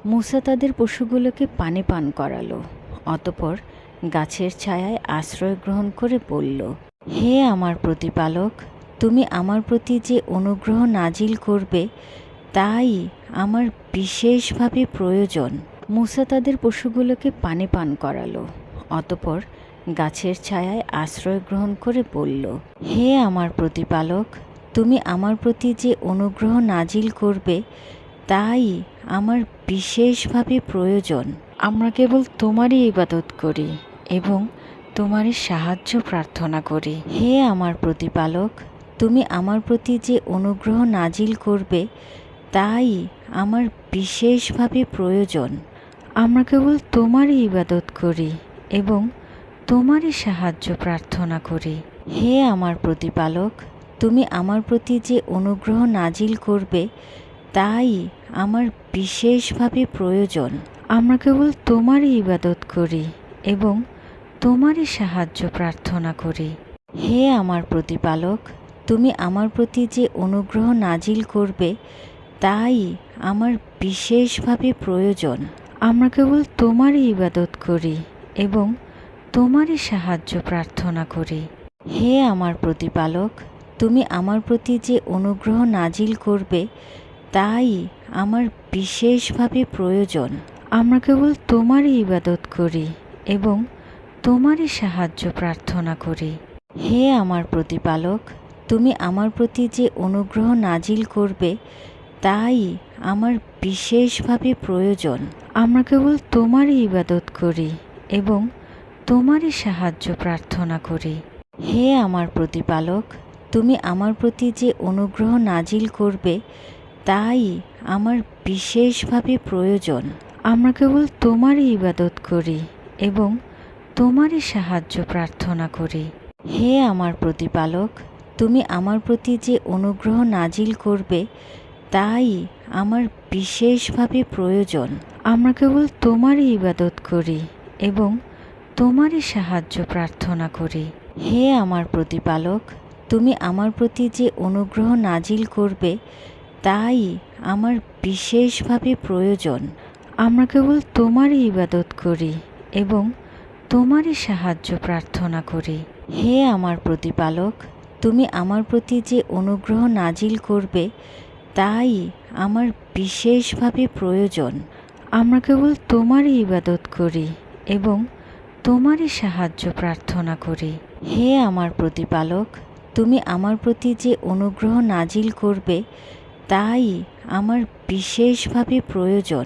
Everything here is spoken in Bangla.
মূসা তাদের পশুগুলোকে পানি পান করালো। অতঃপর গাছের ছায়ায় আশ্রয় গ্রহণ করে বলল, হে আমার প্রতিপালক, তুমি আমার প্রতি যে অনুগ্রহ নাজিল করবে তাই আমার বিশেষভাবে প্রয়োজন। মূসা তাদের পশুগুলোকে পানি পান করালো। অতঃপর গাছের ছায়ায় আশ্রয় গ্রহণ করে বলল, হে আমার প্রতিপালক, তুমি আমার প্রতি যে অনুগ্রহ নাজিল করবে তাই আমার বিশেষভাবে প্রয়োজন। আমরা কেবল তোমারই ইবাদত করি এবং তোমারই সাহায্য প্রার্থনা করি। হে আমার প্রতিপালক, তুমি আমার প্রতি যে অনুগ্রহ নাজিল করবে তাই আমার বিশেষভাবে প্রয়োজন। আমরা কেবল তোমারই ইবাদত করি এবং তোমারই সাহায্য প্রার্থনা করি। হে আমার প্রতিপালক, তুমি আমার প্রতি যে অনুগ্রহ নাজিল করবে তাই আমার বিশেষভাবে প্রয়োজন। আমরা কেবল তোমারই ইবাদত করি এবং তোমারই সাহায্য প্রার্থনা করি। হে আমার প্রতিপালক, তুমি আমার প্রতি যে অনুগ্রহ নাজিল করবে তাই আমার বিশেষভাবে প্রয়োজন। আমরা কেবল তোমারই ইবাদত করি এবং তোমারই সাহায্য প্রার্থনা করি। হে আমার প্রতিপালক, তুমি আমার প্রতি যে অনুগ্রহ নাজিল করবে তাই আমার বিশেষভাবে প্রয়োজন। আমরা কেবল তোমারই ইবাদত করি এবং তোমারই সাহায্য প্রার্থনা করি। হে আমার প্রতিপালক, তুমি আমার প্রতি যে অনুগ্রহ নাজিল করবে তাই আমার বিশেষভাবে প্রয়োজন। আমরা কেবল তোমারই ইবাদত করি এবং তোমারই সাহায্য প্রার্থনা করি। হে আমার প্রতিপালক, তুমি আমার প্রতি যে অনুগ্রহ নাজিল করবে তাই আমার বিশেষভাবে প্রয়োজন। আমরা কেবল তোমারই ইবাদত করি এবং তোমারই সাহায্য প্রার্থনা করি। হে আমার প্রতিপালক, তুমি আমার প্রতি যে অনুগ্রহ নাজিল করবে তাই আমার বিশেষভাবে প্রয়োজন। আমরা কেবল তোমারই ইবাদত করি এবং তোমারই সাহায্য প্রার্থনা করি। হে আমার প্রতিপালক, তুমি আমার প্রতি যে অনুগ্রহ নাজিল করবে তাই আমার বিশেষভাবে প্রয়োজন। আমরা কেবল তোমারই ইবাদত করি এবং তোমারই সাহায্য প্রার্থনা করি। হে আমার প্রতিপালক, তুমি আমার প্রতি যে অনুগ্রহ নাজিল করবে তাই আমার বিশেষভাবে প্রয়োজন। আমরা কেবল তোমারই ইবাদত করি এবং তোমারই সাহায্য প্রার্থনা করি। হে আমার প্রতিপালক, তুমি আমার প্রতি যে অনুগ্রহ নাজিল করবে তাই আমার বিশেষভাবে প্রয়োজন।